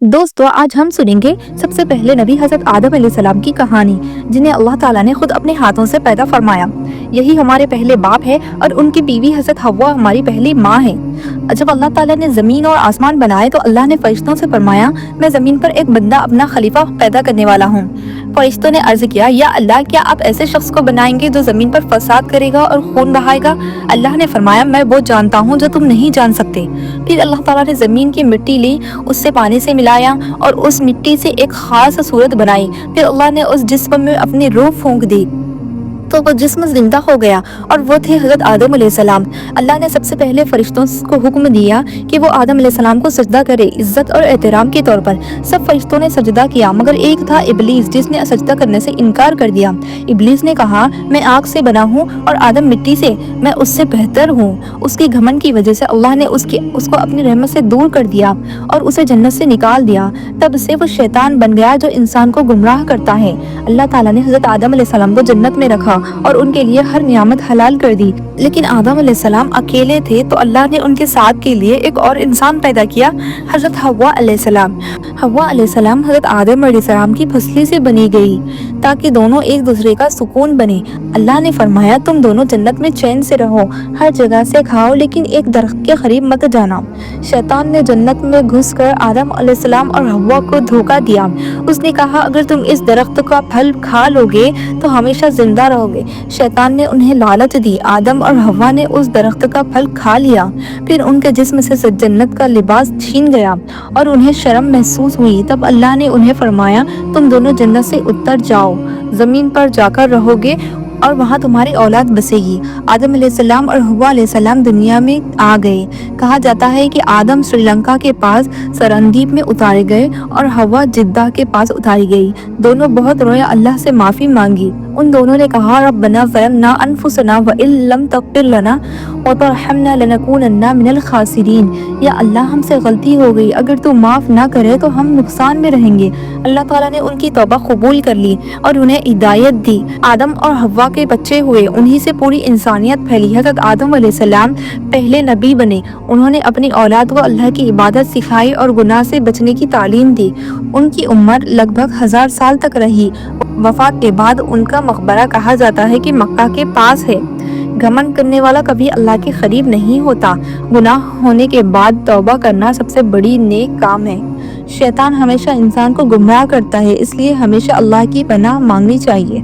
दोस्तों, आज हम सुनेंगे सबसे पहले नबी हज़रत आदम अलैहिस्सलाम की कहानी, जिन्हें अल्लाह ताला ने खुद अपने हाथों से पैदा फरमाया। यही हमारे पहले बाप है और उनकी बीवी हज़रत हव्वा हमारी पहली माँ है। जब अल्लाह ताला ने ज़मीन और आसमान बनाए तो अल्लाह ने फरिश्तों से फरमाया, मैं ज़मीन पर एक बंदा अपना खलीफा पैदा करने वाला हूँ। फरिश्तों ने अर्ज किया, या अल्लाह, क्या आप ऐसे शख्स को बनाएंगे जो ज़मीन पर फसाद करेगा और खून बहाएगा? अल्लाह ने फरमाया, मैं वो जानता हूँ जो तुम नहीं जान सकते। फिर अल्लाह ताला ने ज़मीन की मिट्टी ली, उससे पानी से मिलाया और उस मिट्टी से एक खास सूरत बनाई। फिर अल्लाह ने उस जिस्म में अपनी रूह फूंक दी तो वो जिस्म जिंदा हो गया और वो थे हज़रत आदम अलैहिस्सलाम। अल्लाह ने सबसे पहले फरिश्तों को हुक्म दिया कि वो आदम अलैहिस्सलाम को सजदा करे, इज्जत और एहतराम के तौर पर। सब फरिश्तों ने सजदा किया मगर एक था इब्लीस, जिसने सजदा करने से इनकार कर दिया। इब्लीस ने कहा, मैं आग से बना हूँ और आदम मिट्टी से, मैं उससे बेहतर हूँ। उसकी घमंड की वजह से अल्लाह ने उसको अपनी रहमत से दूर कर दिया और उसे जन्नत से निकाल दिया। तब से वो शैतान बन गया जो इंसान को गुमराह करता है। अल्लाह ताला ने हज़रत आदम अलैहिस्सलाम को जन्नत में रखा और उनके लिए हर नियामत हलाल कर दी। लेकिन आदम अलैहिस्सलाम अकेले थे तो अल्लाह ने उनके साथ के लिए एक और इंसान पैदा किया, हज़रत हव्वा अलैहिस्सलाम। हव्वा अलैहिस्सलाम हज़रत आदम अलैहिस्सलाम की फसली से बनी गई ताकि दोनों एक दूसरे का सुकून बने। अल्लाह ने फरमाया, तुम दोनों जन्नत में चैन से रहो, हर जगह से खाओ, लेकिन एक दरख्त के करीब मत जाना। शैतान ने जन्नत में घुसकर आदम अलैहिस्सलाम और हव्वा को धोखा दिया। उसने कहा, अगर तुम इस दरख्त का फल खा लोगे तो हमेशा जिंदा रहोगे। शैतान ने उन्हें लालच दी। आदम और हव्वा ने उस दरख्त का फल खा लिया। फिर उनके जिस्म से जन्नत का लिबास छीन गया और उन्हें शर्म महसूस हुई। तब अल्लाह ने उन्हें फरमाया, तुम दोनों जन्नत से उतर जाओ, जमीन पर जाकर रहोगे और वहाँ तुम्हारी औलाद बसेगी। आदम अलैहिस्सलाम और हव्वा अलैहिस्सलाम दुनिया में आ गए। कहा जाता है कि आदम श्रीलंका के पास सरनदीप में उतारे गए और हव्वा जिद्दा के पास उतारी गई। दोनों बहुत रोए, अल्लाह से माफ़ी मांगी। उन दोनों ने कहा, रब्बना ज़लमना अनफुसना व इन लम तग़फिर लना व तरहमना लनकूनन्ना मिनल खासिरीन। या अल्लाह, हमसे गलती हो गई, अगर तू माफ़ ना करे तो हम नुकसान में रहेंगे। अल्लाह ताला ने उनकी तौबा कबूल कर ली और उन्हें हिदायत दी। आदम और हव्वा के बच्चे हुए, उन्हीं से पूरी इंसानियत फैली। हज़रत आदम अलैहिस्सलाम पहले नबी बने। उन्होंने अपनी औलाद को अल्लाह की इबादत सिखाई और गुनाह से बचने की तालीम दी। उनकी उम्र लगभग 1000 साल तक रही। वफात के बाद उनका मकबरा कहा जाता है कि मक्का के पास है। घमंड करने वाला कभी अल्लाह के करीब नहीं होता। गुनाह होने के बाद तौबा करना सबसे बड़ी नेक काम है। शैतान हमेशा इंसान को गुमराह करता है, इसलिए हमेशा अल्लाह की पनाह मांगनी चाहिए।